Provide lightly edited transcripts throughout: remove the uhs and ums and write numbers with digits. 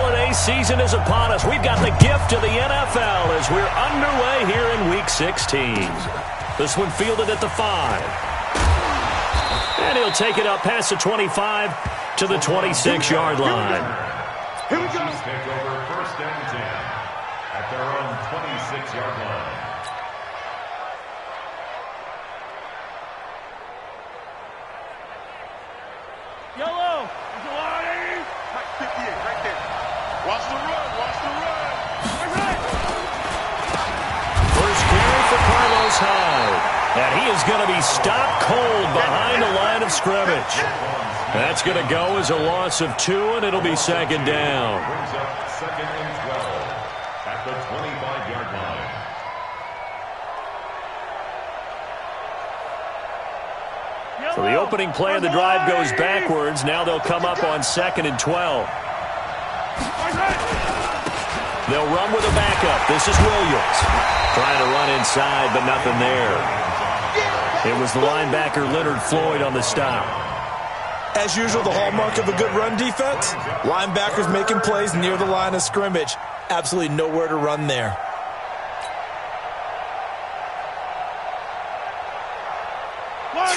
holiday season is upon us. We've got the gift of the NFL as we're underway here in Week 16. This one fielded at the 5. And he'll take it up past the 25 to the 26-yard line. Here we go. Chiefs take over first and 10 at their own 26-yard line. Yellow. Like 58 right there. Watch the run. Watch the run. First carry for Carlos Hyde. And he is going to be stopped cold behind the line of scrimmage. That's going to go as a loss of 2, and it'll be second down. Brings up second and 12 at the 25-yard line. So the opening play of the drive goes backwards. Now they'll come up on second and 12. They'll run with a backup. This is Williams. Trying to run inside, but nothing there. It was the linebacker Leonard Floyd on the stop. As usual, the hallmark of a good run defense, linebackers making plays near the line of scrimmage. Absolutely nowhere to run there.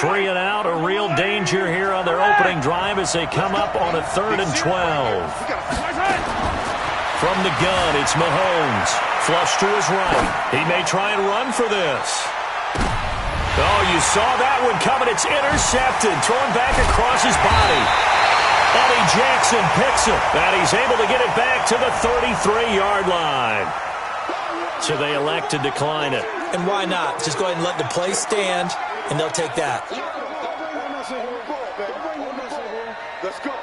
Three and out, a real danger here on their opening drive as they come up on a 3rd and 12. From the gun, it's Mahomes. Flush to his right. He may try and run for this. Oh, you saw that one coming. It's intercepted. Thrown back across his body. Eddie Jackson picks it. And he's able to get it back to the 33-yard line. So they elect to decline it. And why not? Just go ahead and let the play stand, and they'll take that. Let's go.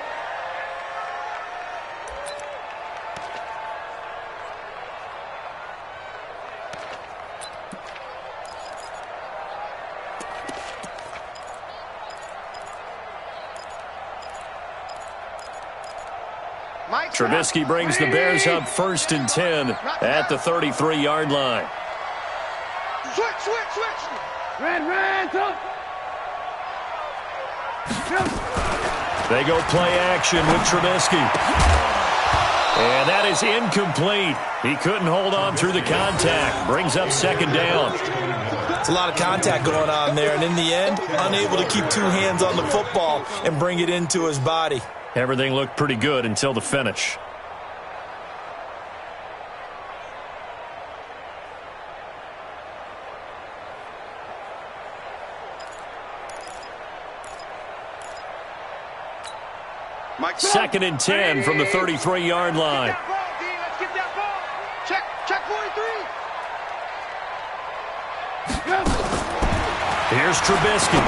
Trubisky brings the Bears up 1st and 10 at the 33-yard line. Switch. Red, up. They go play action with Trubisky. And that is incomplete. He couldn't hold on through the contact. Brings up second down. It's a lot of contact going on there, and in the end, unable to keep 2 hands on the football and bring it into his body. Everything looked pretty good until the finish. Second and 10 from the 33-yard line. Let's get that ball. Check 43. Here's Trubisky.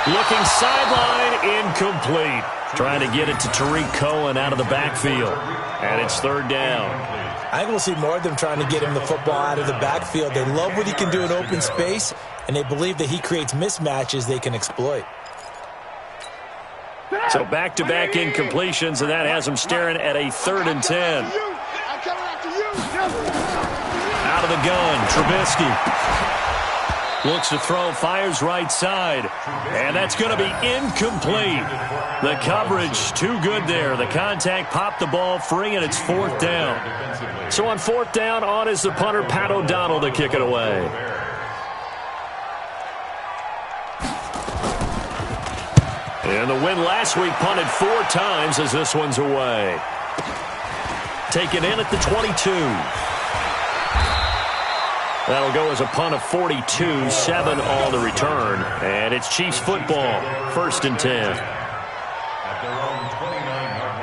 Looking sideline, incomplete. Trying to get it to Tariq Cohen out of the backfield. And it's 3rd down. I think we'll see more of them trying to get him the football out of the backfield. They love what he can do in open space, and they believe that he creates mismatches they can exploit. So back-to-back incompletions, and that has them staring at a 3rd and 10. Out of the gun, Trubisky. Looks to throw, fires right side. And that's going to be incomplete. The coverage too good there. The contact popped the ball free, and it's 4th down. So on 4th down, on is the punter, Pat O'Donnell, to kick it away. And the win last week punted 4 times as this one's away. Taken in at the 22. That'll go as a punt of 42, 7 on the return. And it's Chiefs football, 1st and 10. At their own 29-yard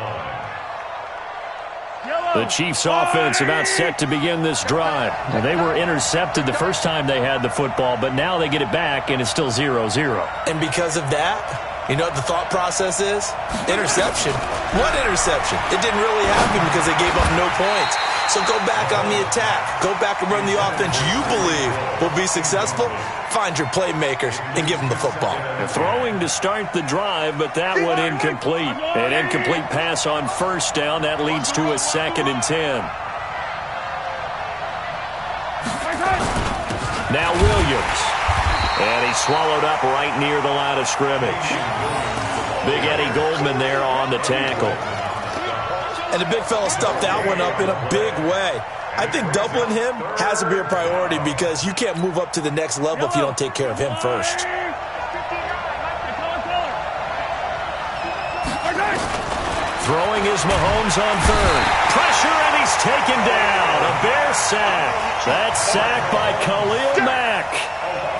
line. The Chiefs offense about set to begin this drive. And they were intercepted the first time they had the football, but now they get it back, and it's still 0-0. And because of that, you know what the thought process is? Interception. What interception? It didn't really happen because they gave up no points. So go back on the attack. Go back and run the offense you believe will be successful. Find your playmakers and give them the football. Throwing to start the drive, but that one incomplete. An incomplete pass on 1st down. That leads to a 2nd and 10. Now Williams. And he's swallowed up right near the line of scrimmage. Big Eddie Goldman there on the tackle. And the big fella stuffed that one up in a big way. I think doubling him has to be a priority because you can't move up to the next level if you don't take care of him first. Throwing is Mahomes on third. Pressure, and he's taken down. A Bear sack. That's sacked by Khalil Mack.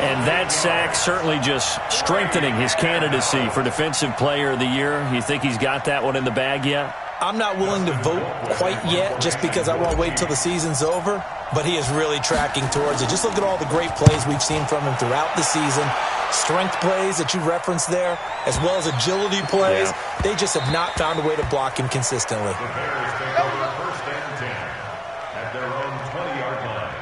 And that sack certainly just strengthening his candidacy for Defensive Player of the Year. You think he's got that one in the bag yet? I'm not willing to vote quite yet just because I want to wait till the season's over, but he is really tracking towards it. Just look at all the great plays we've seen from him throughout the season. Strength plays that you referenced there, as well as agility plays. Yeah. They just have not found a way to block him consistently. The Bears take over first and 10 at their own 20-yard line.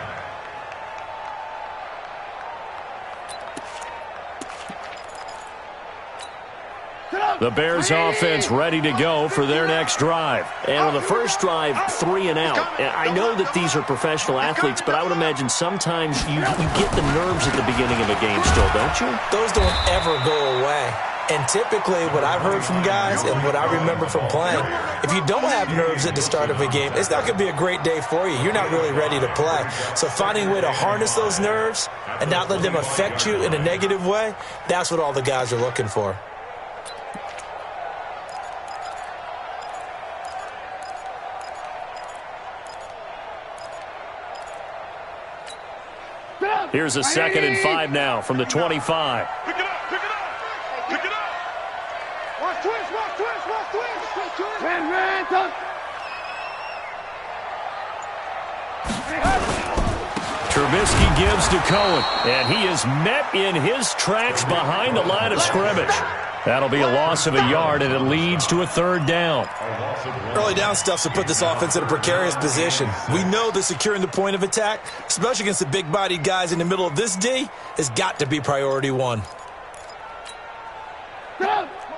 The Bears offense ready to go for their next drive. And on the first drive, 3 and out. I know that these are professional athletes, but I would imagine sometimes you get the nerves at the beginning of a game still, don't you? Those don't ever go away. And typically what I've heard from guys and what I remember from playing, if you don't have nerves at the start of a game, it's not going to be a great day for you. You're not really ready to play. So finding a way to harness those nerves and not let them affect you in a negative way, that's what all the guys are looking for. Here's a 2nd and 5 now from the 25. Pick it up, pick it up, pick it up. Watch twist, watch twist, watch twist. Red, up. Trubisky gives to Cohen, and he is met in his tracks behind the line of scrimmage. That'll be a loss of a yard, and it leads to a 3rd down. Early down stuff's to put this offense in a precarious position. We know that securing the point of attack, especially against the big-bodied guys in the middle of this D, has got to be priority 1. Go!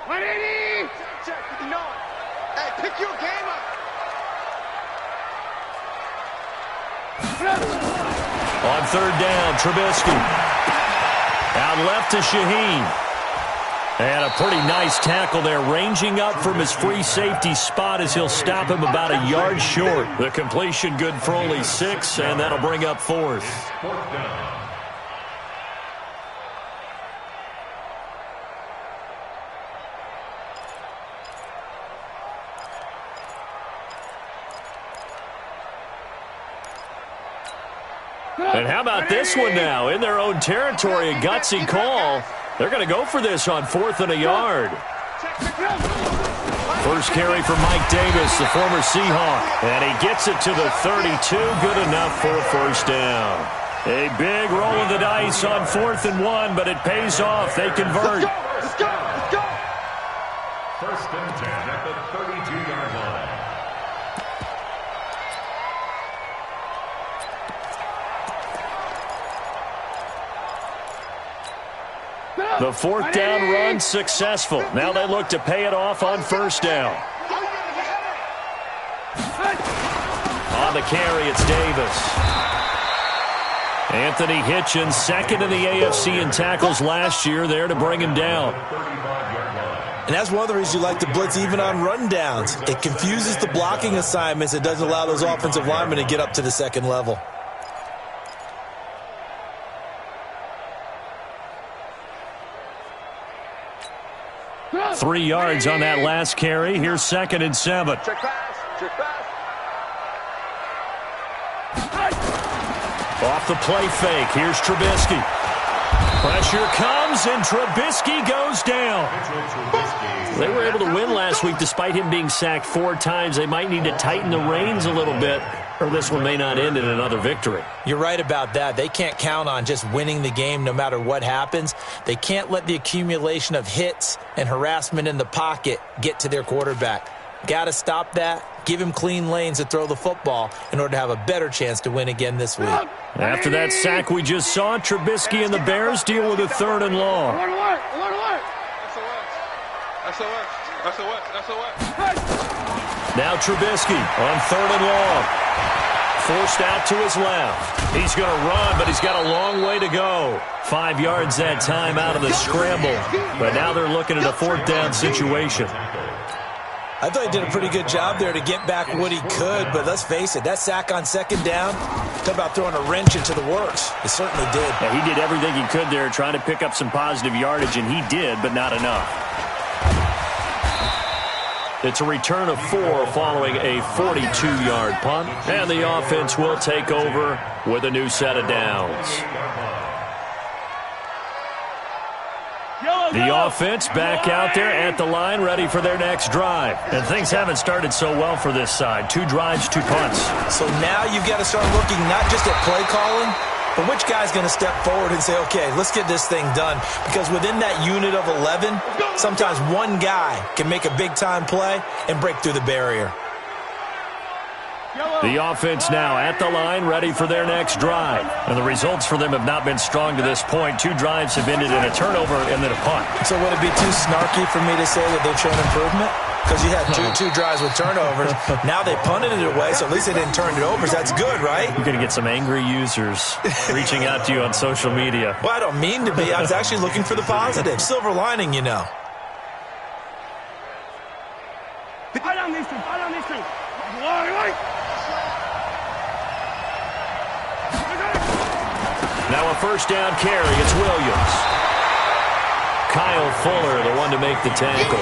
180! Check, no. Hey, pick your game up. On 3rd down, Trubisky. Out left to Shaheen. And a pretty nice tackle there, ranging up from his free safety spot as he'll stop him about a yard short. The completion good for only 6, and that'll bring up 4th. 4th down. And how about this one now? In their own territory, a gutsy call. They're going to go for this on 4th and a yard. First carry for Mike Davis, the former Seahawk. And he gets it to the 32. Good enough for a 1st down. A big roll of the dice on 4th and 1, but it pays off. They convert. Let's go! Let's go! 1st and 10 at the 32-yard line. The 4th down run successful. Now they look to pay it off on 1st down. On the carry, it's Davis. Anthony Hitchens, 2nd in the AFC in tackles last year, there to bring him down. And that's one of the reasons you like to blitz even on rundowns. It confuses the blocking assignments. It doesn't allow those offensive linemen to get up to the 2nd level. Three yards on that last carry. Here's 2nd and 7. Check pass, check pass. Off the play fake. Here's Trubisky. Pressure comes, and Trubisky goes down. They were able to win last week despite him being sacked 4 times. They might need to tighten the reins a little bit, or this one may not end in another victory. You're right about that. They can't count on just winning the game no matter what happens. They can't let the accumulation of hits and harassment in the pocket get to their quarterback. Got to stop that. Give him clean lanes to throw the football in order to have a better chance to win again this week. After that sack we just saw, Trubisky and the Bears deal with a 3rd and long. Now Trubisky on 3rd and long. Forced out to his left. He's going to run, but he's got a long way to go. 5 yards that time out of the scramble. But now they're looking at a 4th down situation. I thought he did a pretty good job there to get back what he could, but let's face it, that sack on second down, talk about throwing a wrench into the works. It certainly did. Yeah, he did everything he could there trying to pick up some positive yardage, and he did, but not enough. It's a return of 4 following a 42-yard punt, and the offense will take over with a new set of downs. The offense back out there at the line, ready for their next drive. And things haven't started so well for this side. 2 drives, 2 punts. So now you've got to start looking not just at play calling, but which guy's going to step forward and say, okay, let's get this thing done. Because within that unit of 11, sometimes one guy can make a big-time play and break through the barrier. The offense now at the line, ready for their next drive. And the results for them have not been strong to this point. 2 drives have ended in a turnover and then a punt. So would it be too snarky for me to say that they've shown improvement? Because you had two drives with turnovers. Now they punted it away, so at least they didn't turn it over. So that's good, right? You're going to get some angry users reaching out to you on social media. Well, I don't mean to be. I was actually looking for the positive. Silver lining, you know. Now a first down carry. It's Williams. Kyle Fuller, the one to make the tackle.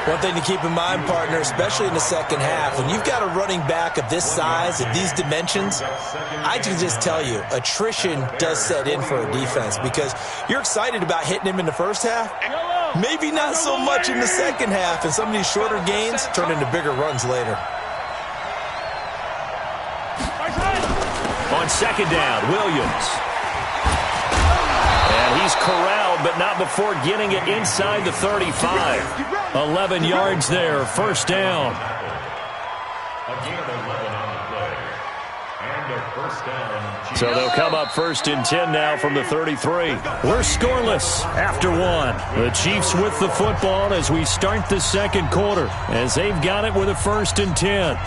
One thing to keep in mind, partner, especially in the second half, when you've got a running back of this size, of these dimensions, I can just tell you, attrition does set in for a defense because you're excited about hitting him in the first half, maybe not so much in the second half, and some of these shorter gains turn into bigger runs later. On second down, Williams. And he's corralled, but not before getting it inside the 35. 11 yards there, first down. Again, 11 on the play. And a first down. So they'll come up first and 10 now from the 33. We're scoreless after 1. The Chiefs with the football as we start the second quarter, as they've got it with a first and 10.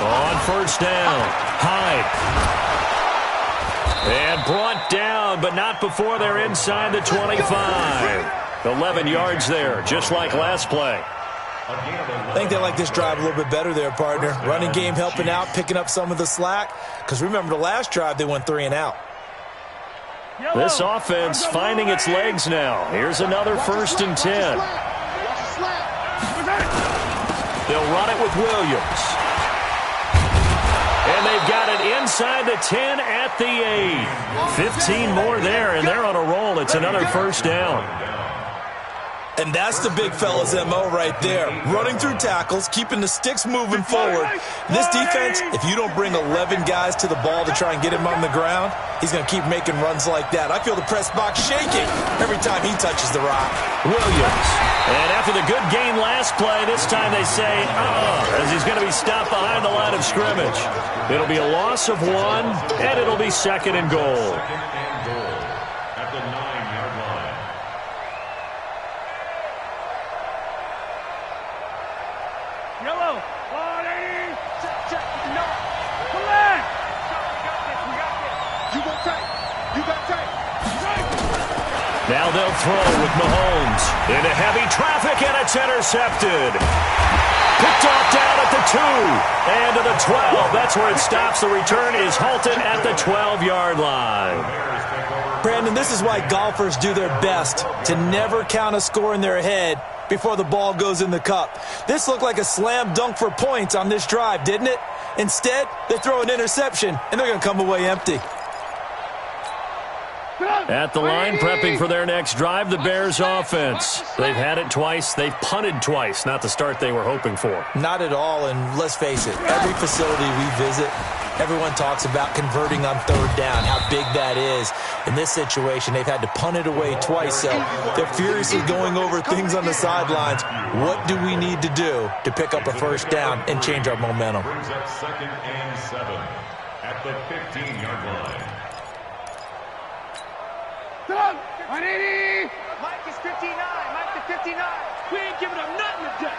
On first down, Hyde. And brought down, but not before they're inside the 25. 11 yards there, just like last play. I think they like this drive a little bit better there, partner. Running game helping out, picking up some of the slack. Because remember, the last drive, they went 3 and out. This offense finding its legs now. Here's another first and 10. They'll run it with Williams. And they've got it inside the 10 at the 8. 15 more there, and they're on a roll. It's another first down. And that's the big fella's MO right there. Running through tackles, keeping the sticks moving forward. This defense, if you don't bring 11 guys to the ball to try and get him on the ground, he's going to keep making runs like that. I feel the press box shaking every time he touches the rock. Williams. And after the good game last play, this time they say, as he's going to be stopped behind the line of scrimmage. It'll be a loss of 1, and it'll be second and goal. At the 9-yard line. Yellow. Check. No. Come on. We got this. You got tight. Now they'll throw with Mahomes. Into heavy traffic, and it's intercepted. Picked off down at the 2 and to the 12. That's where it stops. The return is halted at the 12-yard line. Brandon, this is why golfers do their best to never count a score in their head before the ball goes in the cup. This looked like a slam dunk for points on this drive, didn't it? Instead, they throw an interception, and they're going to come away empty. At the line, prepping for their next drive, the Bears offense. They've had it twice. They've punted twice. Not the start they were hoping for. Not at all, and let's face it, every facility we visit, everyone talks about converting on third down, how big that is. In this situation, they've had to punt it away twice, so they're furiously going over things on the sidelines. What do we need to do to pick up a first down and change our momentum? Brings up second and 7 at the 15-yard line. giving up nothing today.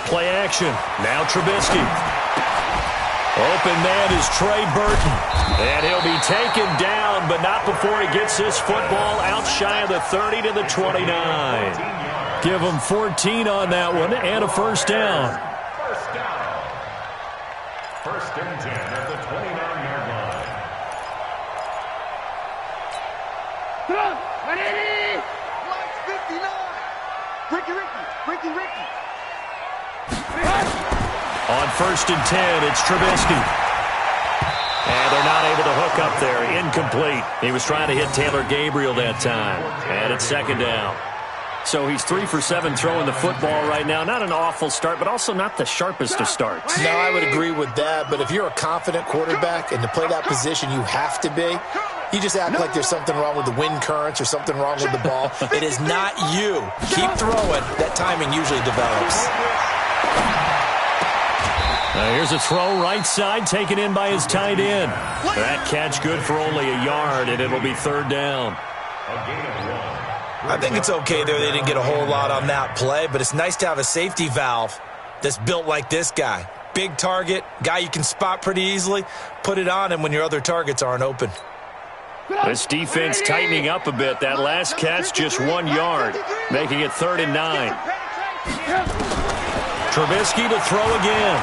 Play action. Now Trubisky. Open man is Trey Burton. And he'll be taken down, but not before he gets this football out shy of the 30 to the 29. Give him 14 on that one and a first down. First down. First and 10 at the 29-yard line. Flags 59. Ricky. On first and 10, it's Trubisky. And they're not able to hook up there. Incomplete. He was trying to hit Taylor Gabriel that time. And it's second down. So he's 3 for 7 throwing the football right now. Not an awful start, but also not the sharpest of starts. No, I would agree with that. But if you're a confident quarterback and to play that position, you have to be. You just act like there's something wrong with the wind currents or something wrong with the ball. It is not you. Keep throwing. That timing usually develops. Here's a throw right side taken in by his tight end. That catch good for only a yard, and it'll be third down. A gain of 1. I think it's okay there. They didn't get a whole lot on that play, but it's nice to have a safety valve that's built like this guy. Big target, guy you can spot pretty easily. Put it on him when your other targets aren't open. This defense tightening up a bit. That last catch just 1 yard, making it 3rd and 9. Trubisky to throw again.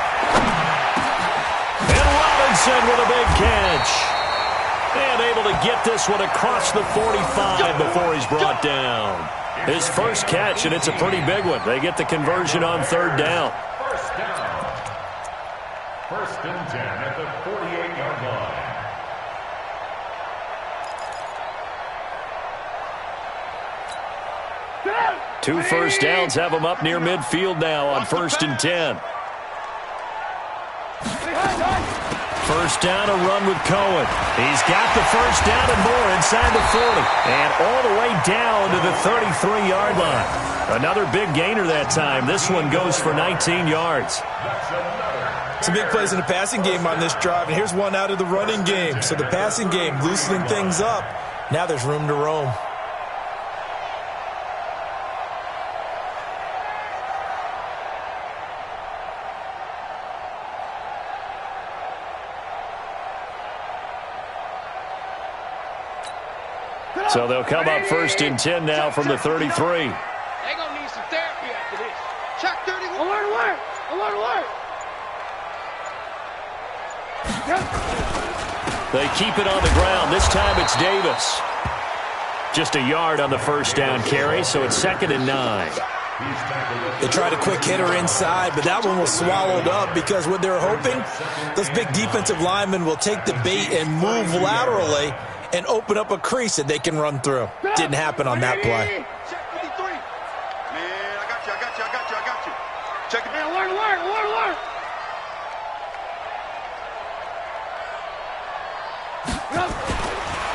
And Robinson with a big catch. And able to get this one across the 45 before he's brought down. His first catch, and it's a pretty big one. They get the conversion on 3rd down. First down. First and 10 at the 48-yard line. Two first downs have him up near midfield now on 1st and 10. First down, a run with Cohen. He's got the first down and more inside the 40. And all the way down to the 33-yard line. Another big gainer that time. This one goes for 19 yards. Some big plays in the passing game on this drive, and here's one out of the running game. So the passing game loosening things up. Now there's room to roam. So they'll come up 1st and 10 now from the 33. They're going to need some therapy after this. Check 31. Alert. They keep it on the ground. This time it's Davis. Just a yard on the first down carry, so it's 2nd and 9. They tried a quick hitter inside, but that one was swallowed up because what they're hoping, those big defensive linemen will take the bait and move laterally and open up a crease that they can run through. Didn't happen on that play. Check 53. Man, I got you. Check it. Alert.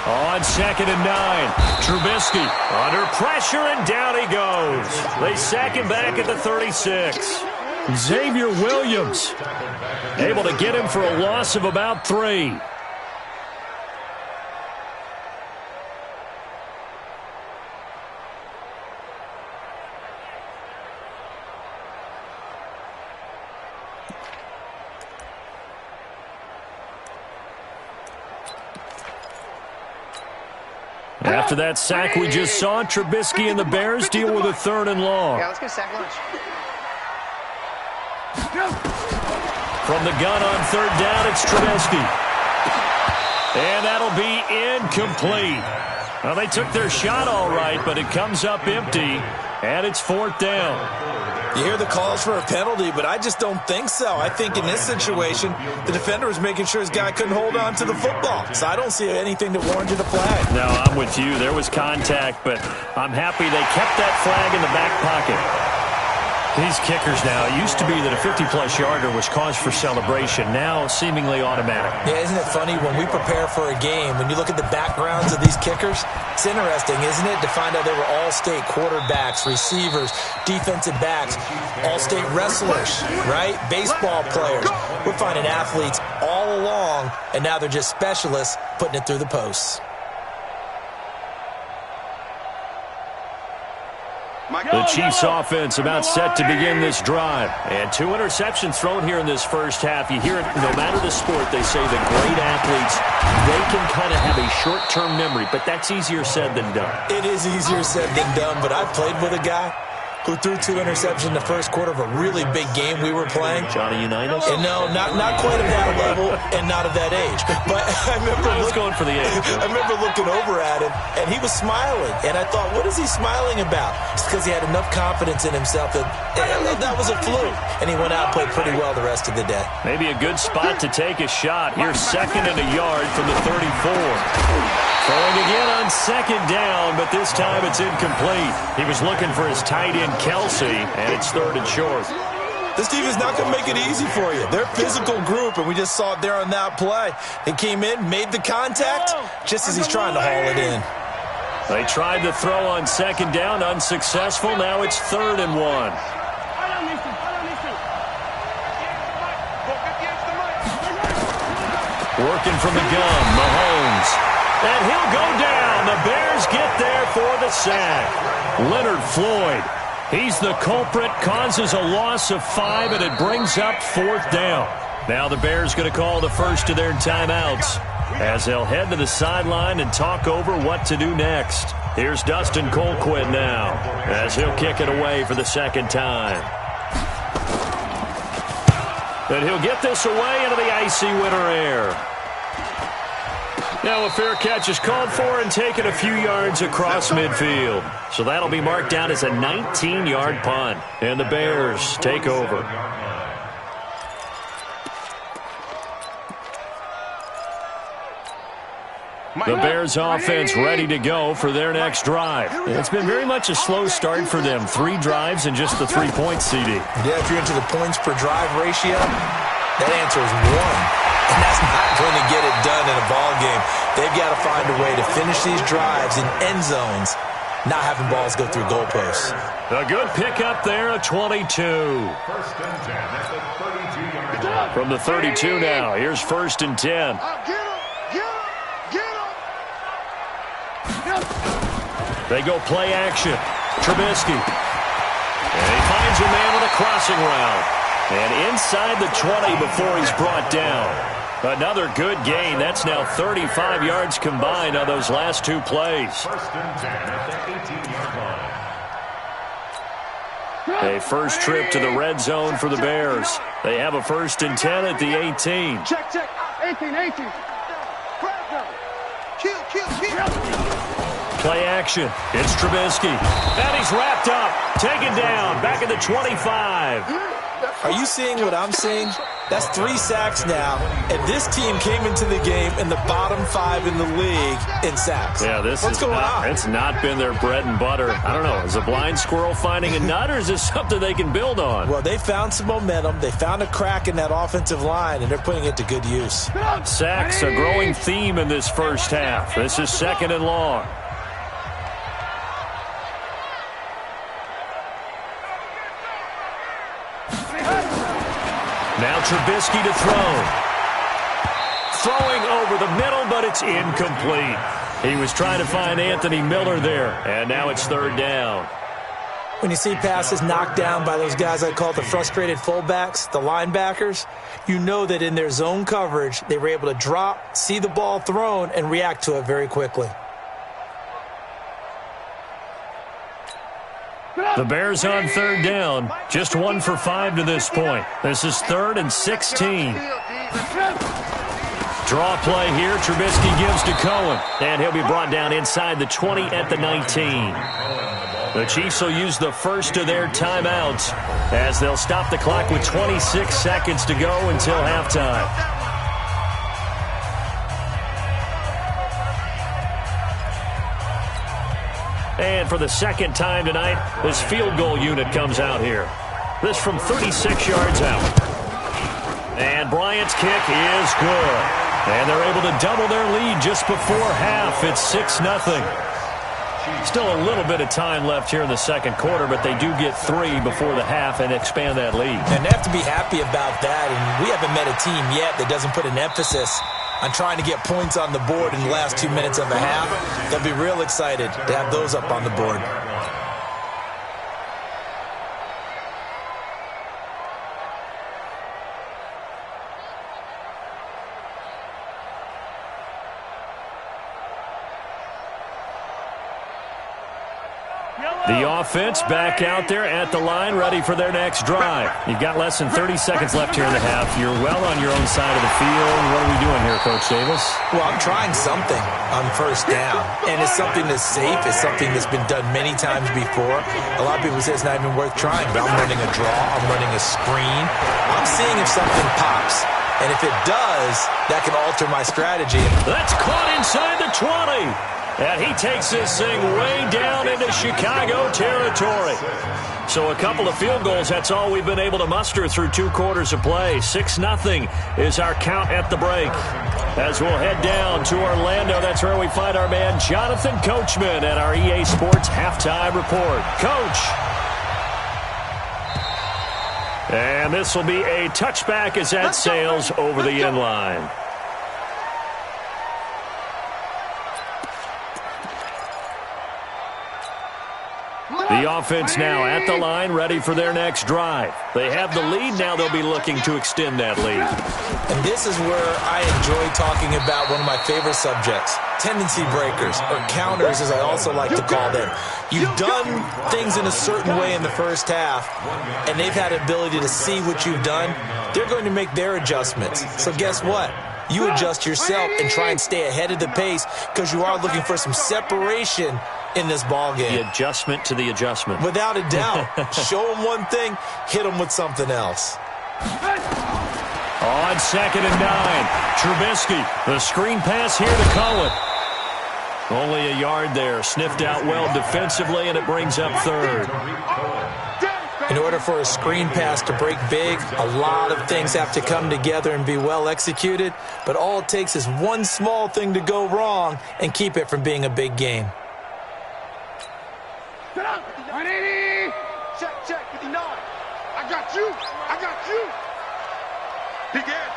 On 2nd and 9, Trubisky under pressure, and down he goes. They sack him back at the 36. Xavier Williams able to get him for a loss of about 3. After that sack we just saw, Trubisky and the Bears deal with a 3rd and long. Yeah, let's get sack lunch. From the gun on 3rd down, it's Trubisky. And that'll be incomplete. Well, they took their shot all right, but it comes up empty, and it's 4th down. You hear the calls for a penalty, but I just don't think so. I think in this situation, the defender was making sure his guy couldn't hold on to the football. So I don't see anything that warranted a flag. No, I'm with you. There was contact, but I'm happy they kept that flag in the back pocket. These kickers now, it used to be that a 50-plus yarder was cause for celebration. Now, seemingly automatic. Yeah, isn't it funny when we prepare for a game, when you look at the backgrounds of these kickers, it's interesting, isn't it, to find out they were all-state quarterbacks, receivers, defensive backs, all-state wrestlers, right? Baseball players. We're finding athletes all along, and now they're just specialists putting it through the posts. The Chiefs offense about set to begin this drive. And 2 interceptions thrown here in this first half. You hear it no matter the sport. They say the great athletes, they can kind of have a short-term memory, but that's easier said than done. It is easier said than done, but I played with a guy who threw 2 interceptions in the first quarter of a really big game we were playing. Johnny Unitas? And no, not quite of that level and not of that age. But I remember going for the age. I remember looking over at him, and he was smiling. And I thought, what is he smiling about? It's because he had enough confidence in himself that that was a fluke. And he went out and played pretty well the rest of the day. Maybe a good spot to take a shot. Here's 2nd and a yard from the 34. Throwing again on 2nd down, but this time it's incomplete. He was looking for his tight end, Kelsey, and it's 3rd and short. This team is not going to make it easy for you. They're a physical group, and we just saw it there on that play. They came in, made the contact, just as he's trying to haul it in. They tried to throw on 2nd down, unsuccessful. Now it's 3rd and 1. Working from the gun, Mahomes. And he'll go down. The Bears get there for the sack. Leonard Floyd, he's the culprit, causes a loss of 5, and it brings up 4th down. Now the Bears going to call the first of their timeouts as they'll head to the sideline and talk over what to do next. Here's Dustin Colquitt now as he'll kick it away for the 2nd time. And he'll get this away into the icy winter air. Now a fair catch is called for and taken a few yards across midfield. So that'll be marked down as a 19-yard punt. And the Bears take over. The Bears offense ready to go for their next drive. It's been very much a slow start for them. 3 drives and just the 3 points, CD. Yeah, if you're into the points per drive ratio, that answer is 1. And that's not going to get it done in a ball game. They've got to find a way to finish these drives in end zones, not having balls go through goalposts. A good pickup there, a 22. 1st and 10 at the 32-yard line. From the 32 now, here's 1st and 10. They go play action. Trubisky. And he finds a man on a crossing route. And inside the 20 before he's brought down. Another good gain. That's now 35 yards combined on those last 2 plays. 1st and 10 at the 18-yard line. A first trip to the red zone for the Bears. They have a 1st and 10 at the 18. Check. 18. Play action. It's Trubisky. And he's wrapped up. Taken down. Back at the 25. Are you seeing what I'm seeing? That's 3 sacks now, and this team came into the game in the bottom 5 in the league in sacks. Yeah, what's going on? It's not been their bread and butter. I don't know. Is a blind squirrel finding a nut, or is this something they can build on? Well, they found some momentum. They found a crack in that offensive line, and they're putting it to good use. Sacks, a growing theme in this first half. This is 2nd and long. Now Trubisky to throw. Throwing over the middle, but it's incomplete. He was trying to find Anthony Miller there, and now it's 3rd down. When you see passes knocked down by those guys I call the frustrated fullbacks, the linebackers, you know that in their zone coverage, they were able to drop, see the ball thrown, and react to it very quickly. The Bears on 3rd down. Just 1 for 5 to this point. This is 3rd and 16. Draw play here. Trubisky gives to Cohen. And he'll be brought down inside the 20 at the 19. The Chiefs will use the first of their timeouts as they'll stop the clock with 26 seconds to go until halftime. And for the 2nd time tonight, this field goal unit comes out here. This from 36 yards out. And Bryant's kick is good. And they're able to double their lead just before half. It's 6-0. Still a little bit of time left here in the 2nd quarter, but they do get 3 before the half and expand that lead. And they have to be happy about that. And we haven't met a team yet that doesn't put an emphasis on trying to get points on the board in the last 2 minutes of a half. They'll be real excited to have those up on the board. The offense back out there at the line, ready for their next drive. You've got less than 30 seconds left here in the half. You're well on your own side of the field. What are we doing here, Coach Davis? Well, I'm trying something on first down, and it's something that's safe. It's something that's been done many times before. A lot of people say it's not even worth trying, but I'm running a draw. I'm running a screen. I'm seeing if something pops. And if it does, that can alter my strategy. That's caught inside the 20. And he takes this thing way down into Chicago territory. So a couple of field goals, that's all we've been able to muster through 2 quarters of play. 6-0 is our count at the break. As we'll head down to Orlando, that's where we find our man Jonathan Coachman at our EA Sports Halftime Report. Coach. And this will be a touchback as that sails over the end line. The offense now at the line, ready for their next drive. They have the lead. Now they'll be looking to extend that lead. And this is where I enjoy talking about one of my favorite subjects, tendency breakers, or counters as I also like to call them. You've done things in a certain way in the first half, and they've had the ability to see what you've done. They're going to make their adjustments. So guess what? You adjust yourself and try and stay ahead of the pace because you are looking for some separation in this ball game. The adjustment to the adjustment. Without a doubt. Show them one thing, hit them with something else. On 2nd and 9, Trubisky, the screen pass here to Cohen. Only a yard there, sniffed out well defensively, and it brings up 3rd. In order for a screen pass to break big, a lot of things have to come together and be well executed, but all it takes is one small thing to go wrong and keep it from being a big game. Check, 59. I got you. Big end.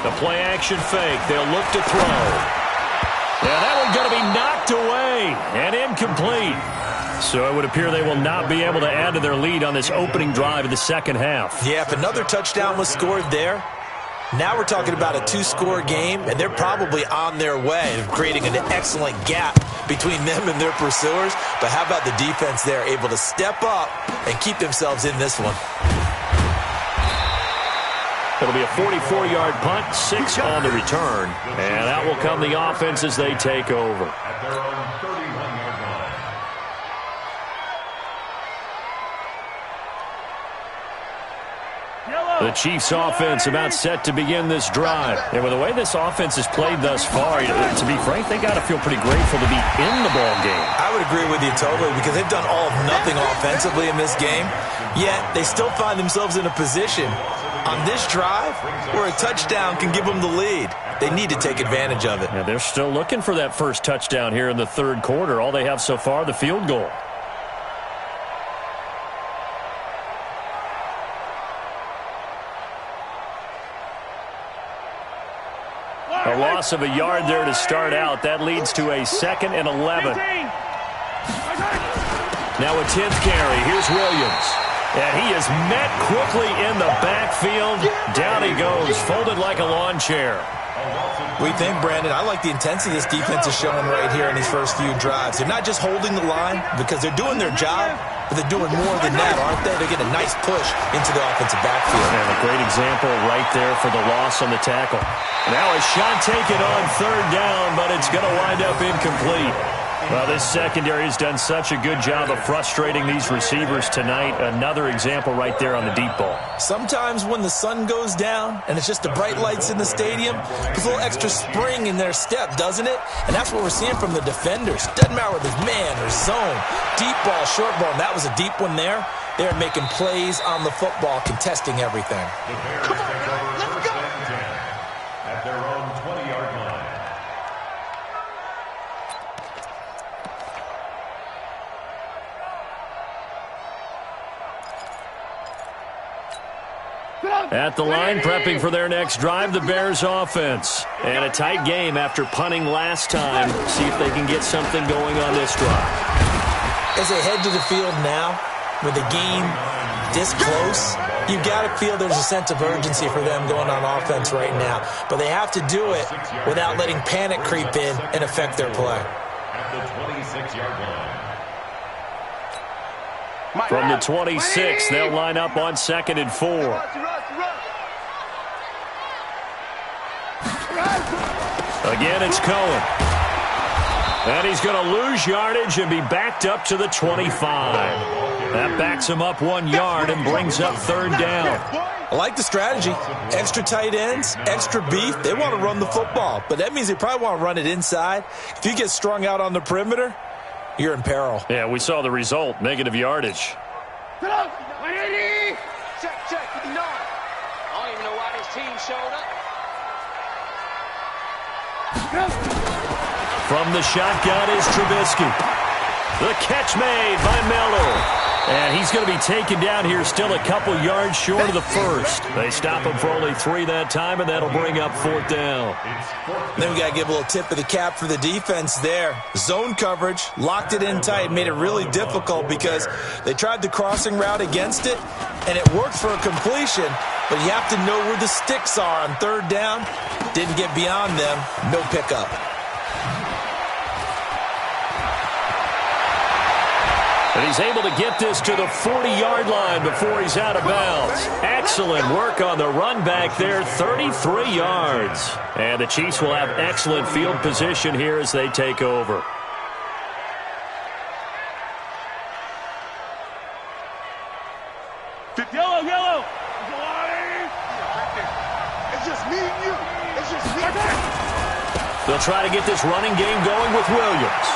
The play action fake. They'll look to throw. Yeah, that one's going to be knocked away and incomplete. So it would appear they will not be able to add to their lead on this opening drive of the second half. Yeah, if another touchdown was scored there, now we're talking about a 2-score game, and they're probably on their way of creating an excellent gap between them and their pursuers. But how about the defense there, able to step up and keep themselves in this one? It'll be a 44-yard punt, 6 on the return. And out will come the offense as they take over. At their own 31-yard line. The Chiefs offense about set to begin this drive. And with the way this offense has played thus far, to be frank, they got to feel pretty grateful to be in the ball game. I would agree with you totally because they've done all of nothing offensively in this game, yet they still find themselves in a position on this drive where a touchdown can give them the lead. They need to take advantage of it. Yeah, they're still looking for that first touchdown here in the 3rd quarter. All they have so far, the field goal. A loss of a yard there to start out. That leads to a 2nd and 11. Now a 10th carry. Here's Williams. And he is met quickly in the backfield. Down he goes, folded like a lawn chair. What do you think, Brandon? I like the intensity this defense is showing right here in these first few drives. They're not just holding the line because they're doing their job, but they're doing more than that, aren't they? They're getting a nice push into the offensive backfield. And a great example right there for the loss on the tackle. Now a shot taken on 3rd down, but it's going to wind up incomplete. Well, this secondary has done such a good job of frustrating these receivers tonight. Another example right there on the deep ball. Sometimes when the sun goes down and it's just the bright lights in the stadium, there's a little extra spring in their step, doesn't it? And that's what we're seeing from the defenders. Doesn't matter whether it's man or zone, deep ball, short ball, and that was a deep one there. They're making plays on the football, contesting everything. Come on, let's go. At their own 20-yard line. At the line, prepping for their next drive, the Bears offense. And a tight game after punting last time. See if they can get something going on this drive. As they head to the field now, with the game this close, You got to feel there's a sense of urgency for them going on offense right now. But they have to do it without letting panic creep in and affect their play. At the 26-yard line. From the 26, they'll line up on 2nd and 4. Again, it's Cohen. And he's going to lose yardage and be backed up to the 25. That backs him up 1 yard and brings up 3rd down. I like the strategy. Extra tight ends, extra beef. They want to run the football, but that means they probably want to run it inside. If you get strung out on the perimeter, you're in peril. Yeah, we saw the result, negative yardage. Check, 59. I don't even know why this team showed up. From the shotgun is Trubisky. The catch made by Miller. And he's going to be taken down here still a couple yards short of the first. They stop him for only 3 that time, and that'll bring up 4th down. Then we got to give a little tip of the cap for the defense there. Zone coverage, locked it in tight, made it really difficult because they tried the crossing route against it, and it worked for a completion, but you have to know where the sticks are on 3rd down. Didn't get beyond them, no pickup. And he's able to get this to the 40-yard line before he's out of bounds. Excellent work on the run back there, 33 yards. And the Chiefs will have excellent field position here as they take over. Yellow. It's just me and you. It's just me. They'll try to get this running game going with Williams.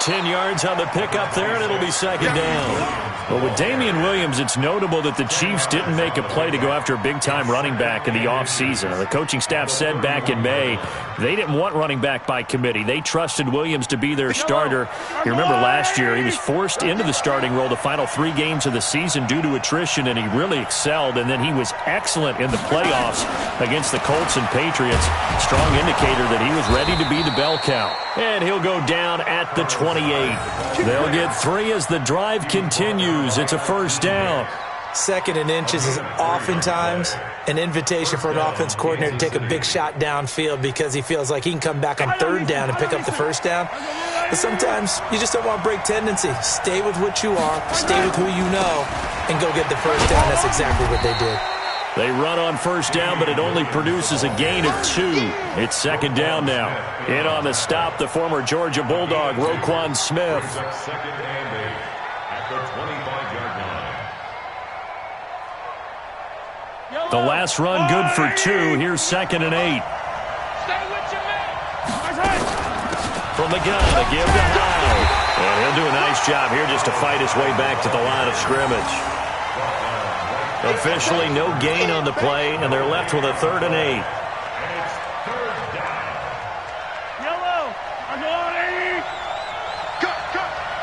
10 yards on the pickup there, and it'll be 2nd down. But with Damian Williams, it's notable that the Chiefs didn't make a play to go after a big-time running back in the offseason. The coaching staff said back in May they didn't want running back by committee. They trusted Williams to be their starter. You remember last year, he was forced into the starting role the final 3 games of the season due to attrition, and he really excelled. And then he was excellent in the playoffs against the Colts and Patriots. Strong indicator that he was ready to be the bell cow. And he'll go down at the 28. They'll get 3 as the drive continues. It's a 1st down. 2nd and inches is oftentimes an invitation for an offense coordinator to take a big shot downfield because he feels like he can come back on 3rd down and pick up the 1st down. But sometimes you just don't want to break tendency. Stay with what you are, stay with who you know, and go get the 1st down. That's exactly what they did. They run on 1st down, but it only produces a gain of 2. It's 2nd down now. In on the stop, the former Georgia Bulldog, Roquan Smith. 2nd and 8 at the 25-yard line. The last run good for 2. Here's 2nd and 8. Stay with your man. From the gun, a give to Hyde. And he'll do a nice job here just to fight his way back to the line of scrimmage. Officially no gain on the play, and they're left with a 3rd and 8. And it's 3rd down. Yellow.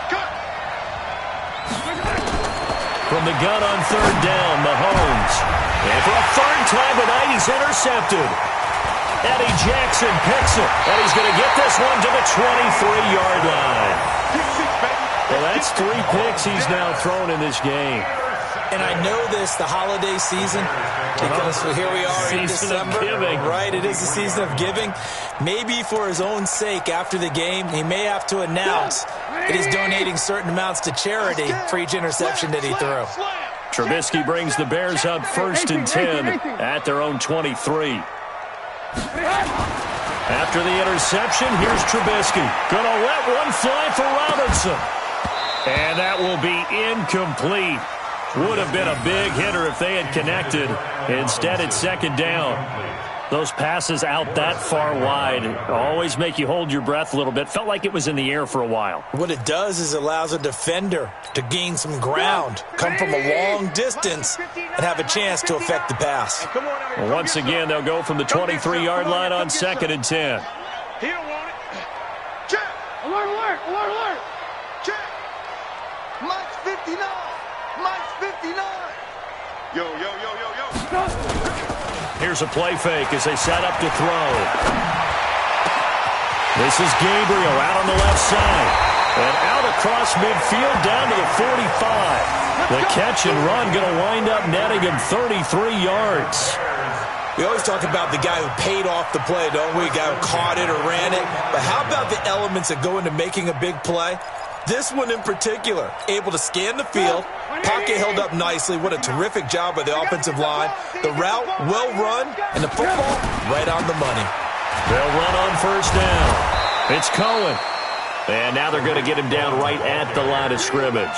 Cut. From the gun on 3rd down, Mahomes. And for a 3rd time tonight, he's intercepted. Eddie Jackson picks it, and he's going to get this one to the 23-yard line. Well, that's 3 picks he's now thrown in this game. And I know this, the holiday season, because here we are in December. Season of giving. Right, it is the season of giving. Maybe for his own sake after the game, he may have to announce that he's donating certain amounts to charity for each interception that he threw. Trubisky brings the Bears up 1st and 10 at their own 23. After the interception, here's Trubisky. Gonna let one fly for Robinson. And that will be incomplete. Would have been a big hitter if they had connected. Instead, it's 2nd down. Those passes out that far wide always make you hold your breath a little bit. Felt like it was in the air for a while. What it does is it allows a defender to gain some ground, come from a long distance, and have a chance to affect the pass. Well, once again, they'll go from the 23-yard line on 2nd and 10. He don't want it. Check. Alert. Check. Mike's 59. Mike's 59. Yo. Here's a play fake as they set up to throw. This is Gabriel out on the left side. And out across midfield down to the 45. The catch and run going to wind up netting him 33 yards. We always talk about the guy who paid off the play, don't we? The guy who caught it or ran it. But how about the elements that go into making a big play? This one in particular, able to scan the field, pocket held up nicely. What a terrific job by the offensive line. The route, well run, and the football, right on the money. They'll run on first down. It's Cohen. And now they're going to get him down right at the line of scrimmage.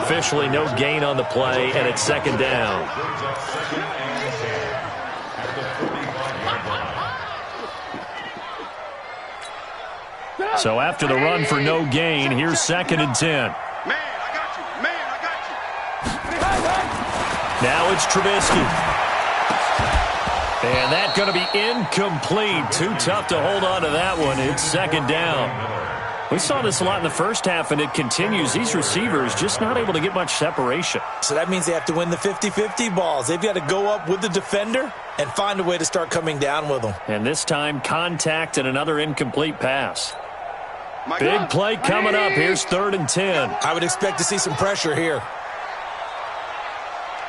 Officially no gain on the play, and it's second down. So after the run for no gain, here's 2nd and 10. Man, I got you. Man, I got you. Now it's Trubisky. And that's going to be incomplete. Too tough to hold on to that one. It's second down. We saw this a lot in the first half, and it continues. These receivers just not able to get much separation. So that means they have to win the 50-50 balls. They've got to go up with the defender and find a way to start coming down with them. And this time, contact and another incomplete pass. Big play coming up. Here's 3rd and 10. I would expect to see some pressure here.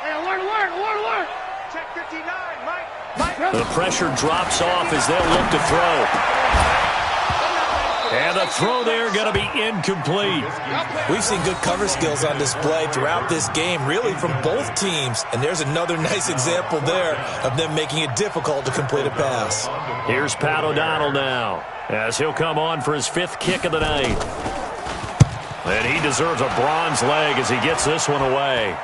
Hey, alert. Check 59, Mike. The pressure drops off as they'll look to throw. And the throw there going to be incomplete. We've seen good cover skills on display throughout this game, really from both teams. And there's another nice example there of them making it difficult to complete a pass. Here's Pat O'Donnell now, as he'll come on for his 5th kick of the night. And he deserves a bronze leg as he gets this one away.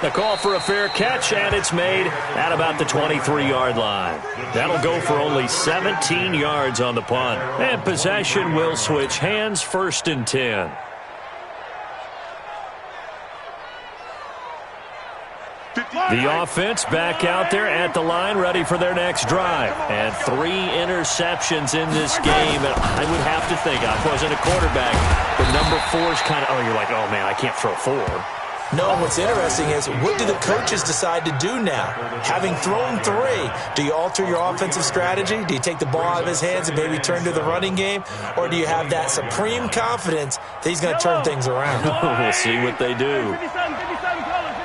The call for a fair catch, and it's made at about the 23-yard line. That'll go for only 17 yards on the punt. And possession will switch hands, 1st and 10. The offense back out there at the line, ready for their next drive. And 3 interceptions in this game. And I would have to think, I wasn't a quarterback, but number 4 is kind of, you're like, oh, man, I can't throw 4. No, what's interesting is, what do the coaches decide to do now? Having thrown 3, do you alter your offensive strategy? Do you take the ball out of his hands and maybe turn to the running game? Or do you have that supreme confidence that he's going to turn things around? We'll see what they do. 57 colors.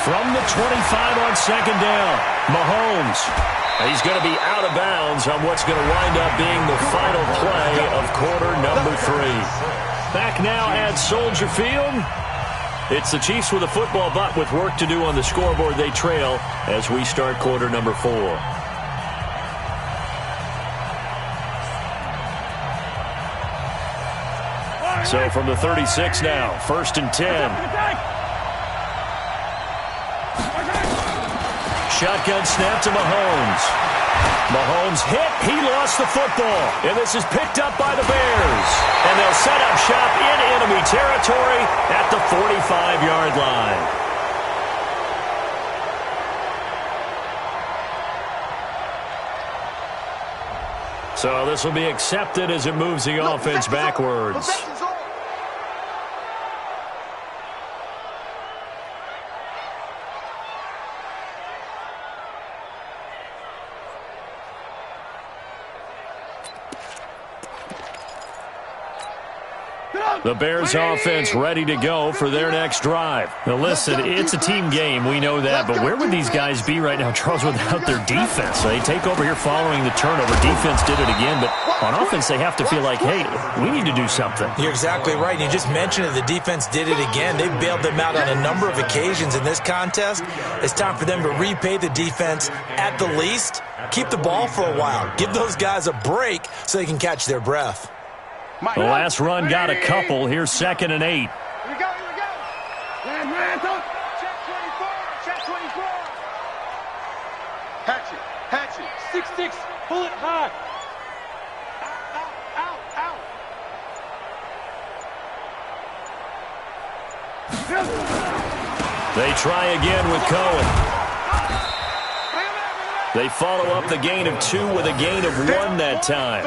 From the 25 on 2nd down, Mahomes. He's going to be out of bounds on what's going to wind up being the final play of quarter number 3. Back now at Soldier Field. It's the Chiefs with a football, but with work to do on the scoreboard, they trail as we start quarter number 4. So from the 36 now, 1st and 10. Shotgun snap to Mahomes. Mahomes hit. He lost the football. And this is picked up by the Bears. And they'll set up shop in enemy territory at the 45-yard line. So this will be accepted as it moves the offense backwards. The Bears offense ready to go for their next drive. Now listen, it's a team game, we know that, but where would these guys be right now, Charles, without their defense? They take over here following the turnover. Defense did it again, but on offense they have to feel like, hey, we need to do something. You're exactly right. You just mentioned it. The defense did it again. They bailed them out on a number of occasions in this contest. It's time for them to repay the defense at the least. Keep the ball for a while. Give those guys a break so they can catch their breath. The last run got a couple. Here's 2nd and 8. Here we go. Check 24. Hatch it. 6-6. Pull it high. Out. They try again with Cohen. They follow up the gain of 2 with a gain of 1 that time.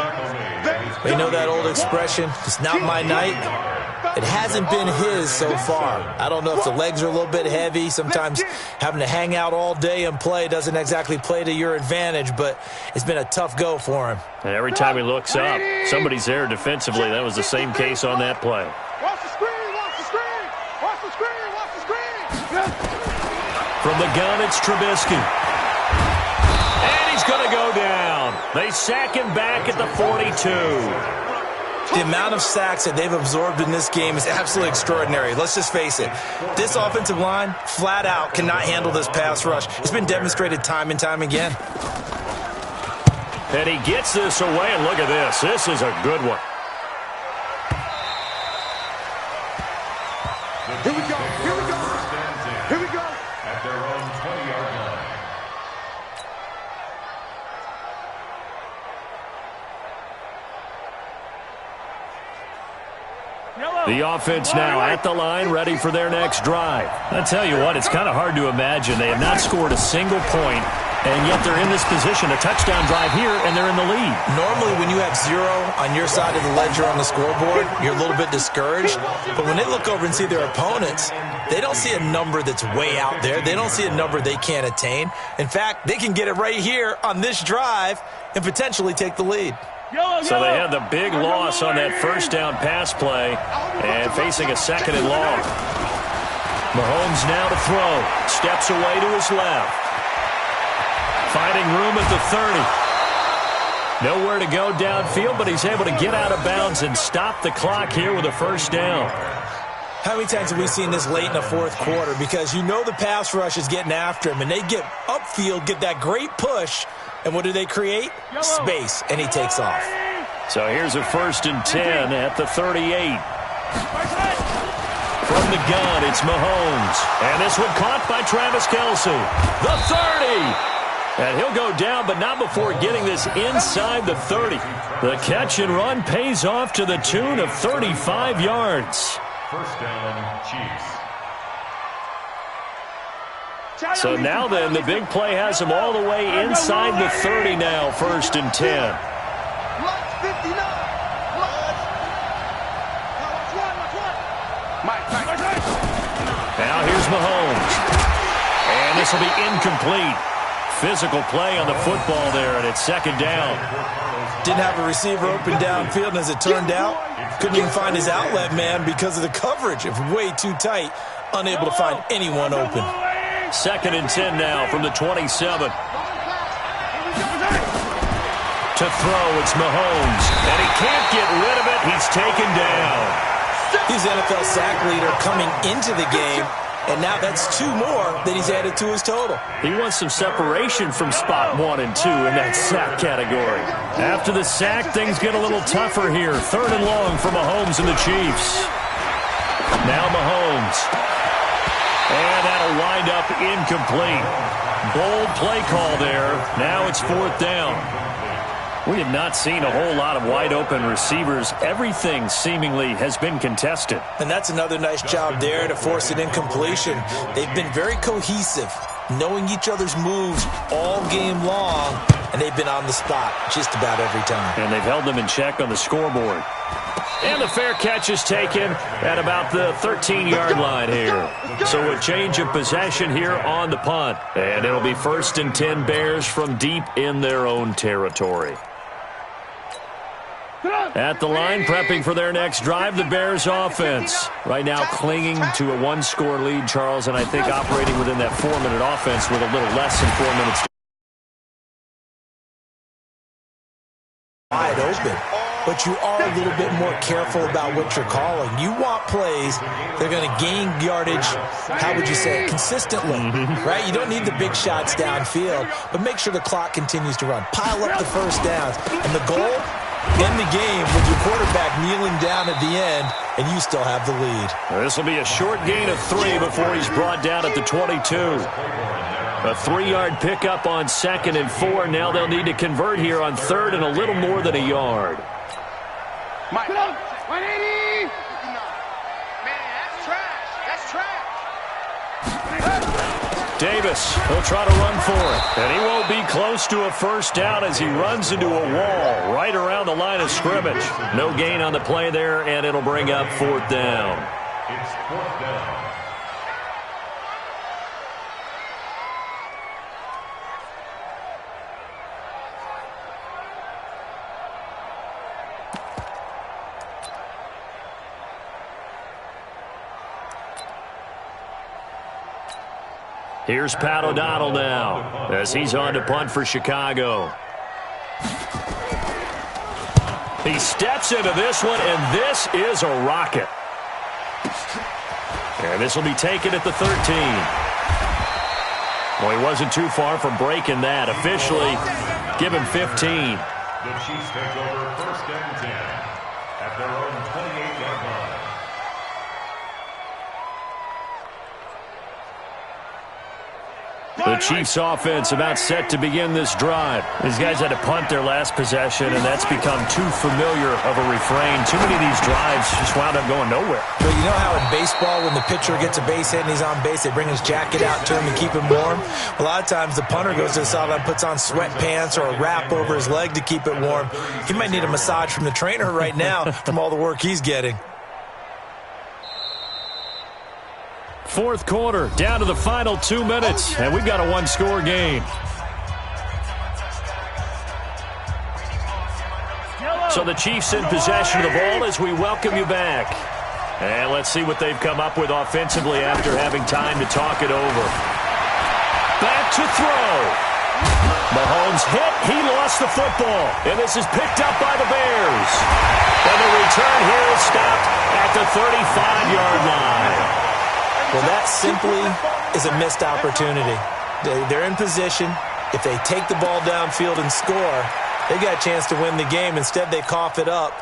You know that old expression, it's not my night. It hasn't been his so far. I don't know if the legs are a little bit heavy. Sometimes having to hang out all day and play doesn't exactly play to your advantage, but it's been a tough go for him. And every time he looks up, somebody's there defensively. That was the same case on that play. Watch the screen, watch the screen, watch the screen, watch the screen. From the gun, it's Trubisky. And he's going to go down. They sack him back at the 42. The amount of sacks that they've absorbed in this game is absolutely extraordinary. Let's just face it. This offensive line, flat out, cannot handle this pass rush. It's been demonstrated time and time again. And he gets this away, and look at this. This is a good one. Here we go, here we go, here we go. At their own 20-yard line. The offense now at the line, ready for their next drive. I tell you what, it's kind of hard to imagine. They have not scored a single point, and yet they're in this position, a touchdown drive here, and they're in the lead. Normally, when you have 0 on your side of the ledger on the scoreboard, you're a little bit discouraged. But when they look over and see their opponents, they don't see a number that's way out there. They don't see a number they can't attain. In fact, they can get it right here on this drive and potentially take the lead. So they had the big loss on that first down pass play and facing a second and long. Mahomes now to throw. Steps away to his left. Finding room at the 30. Nowhere to go downfield, but he's able to get out of bounds and stop the clock here with a first down. How many times have we seen this late in the fourth quarter? Because you know the pass rush is getting after him, and they get upfield, get that great push, and what do they create? Space, and he takes off. So here's a 1st and 10 at the 38. From the gun, it's Mahomes. And this one caught by Travis Kelce. The 30. And he'll go down, but not before getting this inside the 30. The catch and run pays off to the tune of 35 yards. First down, Chiefs. So now then, the big play has him all the way inside the 30 now, 1st and 10. Now here's Mahomes. And this will be incomplete. Physical play on the football there, and it's 2nd down. Didn't have a receiver open downfield, and as it turned out, couldn't even find his outlet man because of the coverage. It was way too tight, unable to find anyone open. 2nd and 10 now from the 27. To throw, it's Mahomes. And he can't get rid of it. He's taken down. He's NFL sack leader coming into the game, and now that's 2 more that he's added to his total. He wants some separation from spot 1 and 2 in that sack category. After the sack, things get a little tougher here. 3rd and long for Mahomes and the Chiefs. Now Mahomes. And that'll wind up incomplete. Bold play call there. Now it's 4th down. We have not seen a whole lot of wide-open receivers. Everything seemingly has been contested. And that's another nice job there to force an incompletion. They've been very cohesive, knowing each other's moves all game long, and they've been on the spot just about every time. And they've held them in check on the scoreboard. And the fair catch is taken at about the 13-yard line here. So a change of possession here on the punt. And it'll be 1st and 10 Bears from deep in their own territory. At the line, prepping for their next drive, the Bears offense. Right now clinging to a 1-score lead, Charles, and I think operating within that 4-minute offense with a little less than 4 minutes. Wide open. But you are a little bit more careful about what you're calling. You want plays that are going to gain yardage, how would you say it, consistently, right? You don't need the big shots downfield, but make sure the clock continues to run. Pile up the first downs. And the goal, end the game with your quarterback kneeling down at the end, and you still have the lead. This will be a short gain of 3 before he's brought down at the 22. A 3-yard pickup on 2nd and 4. Now they'll need to convert here on 3rd and a little more than a yard. Mike. 180. Man, that's trash. That's trash. Davis will try to run for it. And he won't be close to a first down as he runs into a wall right around the line of scrimmage. No gain on the play there, and it'll bring up 4th down. It's 4th down. Here's Pat O'Donnell now as he's on to punt for Chicago. He steps into this one, and this is a rocket. And this will be taken at the 13. Well, he wasn't too far from breaking that. Officially, give him 15. The Chiefs take over 1st and 10 at their own 28-yard line. The Chiefs offense about set to begin this drive. These guys had to punt their last possession, and that's become too familiar of a refrain. Too many of these drives just wound up going nowhere. But you know how in baseball, when the pitcher gets a base hit and he's on base, they bring his jacket out to him and keep him warm? A lot of times the punter goes to the sideline, puts on sweatpants or a wrap over his leg to keep it warm. He might need a massage from the trainer right now from all the work he's getting. 4th quarter, down to the final 2 minutes, and we've got a 1-score game. So the Chiefs in possession of the ball as we welcome you back. And let's see what they've come up with offensively after having time to talk it over. Back to throw. Mahomes hit. He lost the football. And this is picked up by the Bears. And the return here is stopped at the 35-yard line. Well, that simply is a missed opportunity. They're in position. If they take the ball downfield and score, they got a chance to win the game. Instead, they cough it up.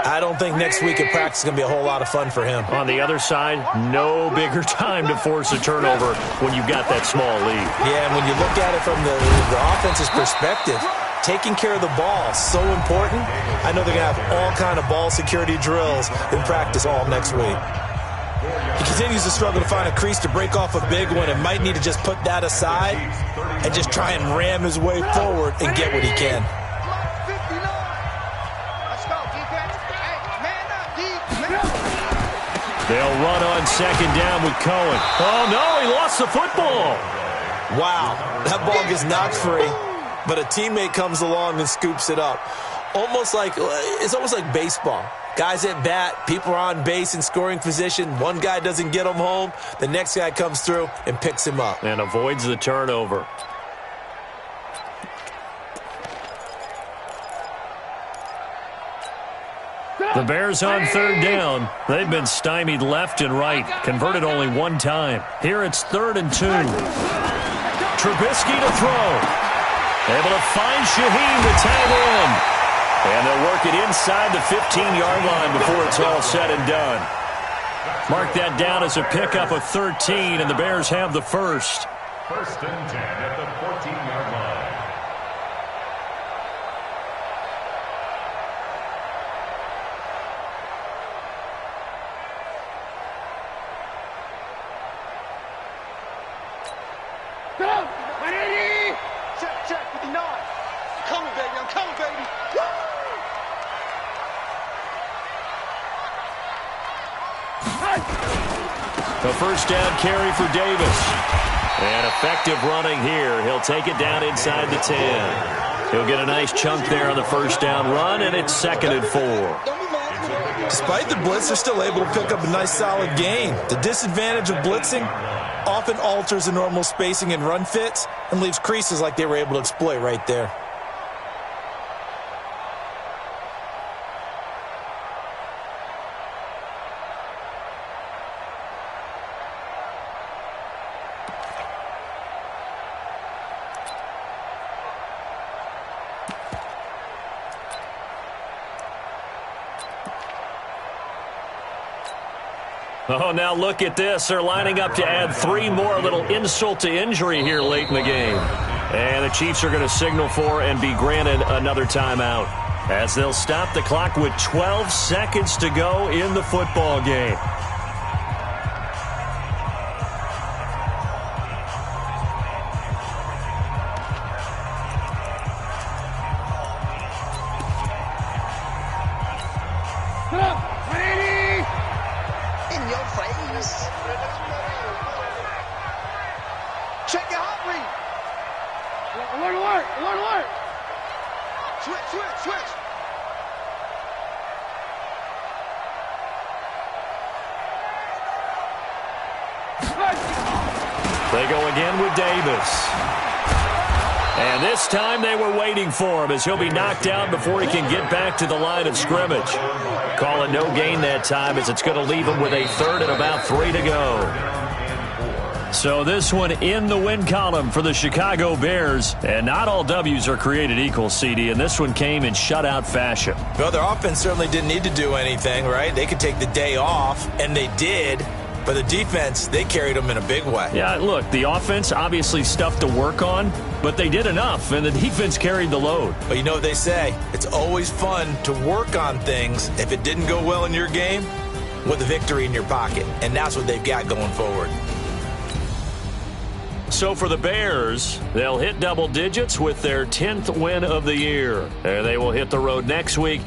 I don't think next week at practice is going to be a whole lot of fun for him. On the other side, no bigger time to force a turnover when you've got that small lead. Yeah, and when you look at it from the offense's perspective, taking care of the ball is so important. I know they're going to have all kind of ball security drills in practice all next week. He continues to struggle to find a crease to break off a big one and might need to just put that aside and just try and ram his way forward and get what he can. They'll run on 2nd down with Cohen. Oh, no, he lost the football. Wow, that ball gets knocked free, but a teammate comes along and scoops it up. It's almost like baseball. Guys at bat, people are on base in scoring position. One guy doesn't get him home. The next guy comes through and picks him up. And avoids the turnover. The Bears on 3rd down. They've been stymied left and right. Converted only 1 time. Here it's 3rd and 2. Trubisky to throw. Able to find Shaheen to tag in. And they'll work it inside the 15-yard line before it's all said and done. Mark that down as a pickup of 13, and the Bears have the first. 1st and 10 at the 14-yard line. Check, 59. I'm coming, baby. I'm coming, baby. Woo! The first down carry for Davis. And effective running here. He'll take it down inside the 10. He'll get a nice chunk there on the first down run, and it's 2nd and 4. Despite the blitz, they're still able to pick up a nice solid gain. The disadvantage of blitzing often alters the normal spacing and run fits and leaves creases like they were able to exploit right there. Oh, now look at this. They're lining up to add 3 more, a little insult to injury here late in the game. And the Chiefs are going to signal for and be granted another timeout as they'll stop the clock with 12 seconds to go in the football game. your face. Check your heart rate. Alert, alert, alert, alert. Switch, switch, switch. They go again with Davis. And this time they were waiting for him as he'll be knocked down before he can get back to the line of scrimmage. Call it no gain that time as it's going to leave him with a third and about 3 to go. So this one in the win column for the Chicago Bears. And not all W's are created equal, CD, and this one came in shutout fashion. Well, their offense certainly didn't need to do anything, right? They could take the day off, and they did. But the defense, they carried them in a big way. Yeah, look, the offense, obviously stuff to work on, but they did enough, and the defense carried the load. But you know what they say? It's always fun to work on things if it didn't go well in your game with a victory in your pocket. And that's what they've got going forward. So for the Bears, they'll hit double digits with their 10th win of the year. And they will hit the road next week.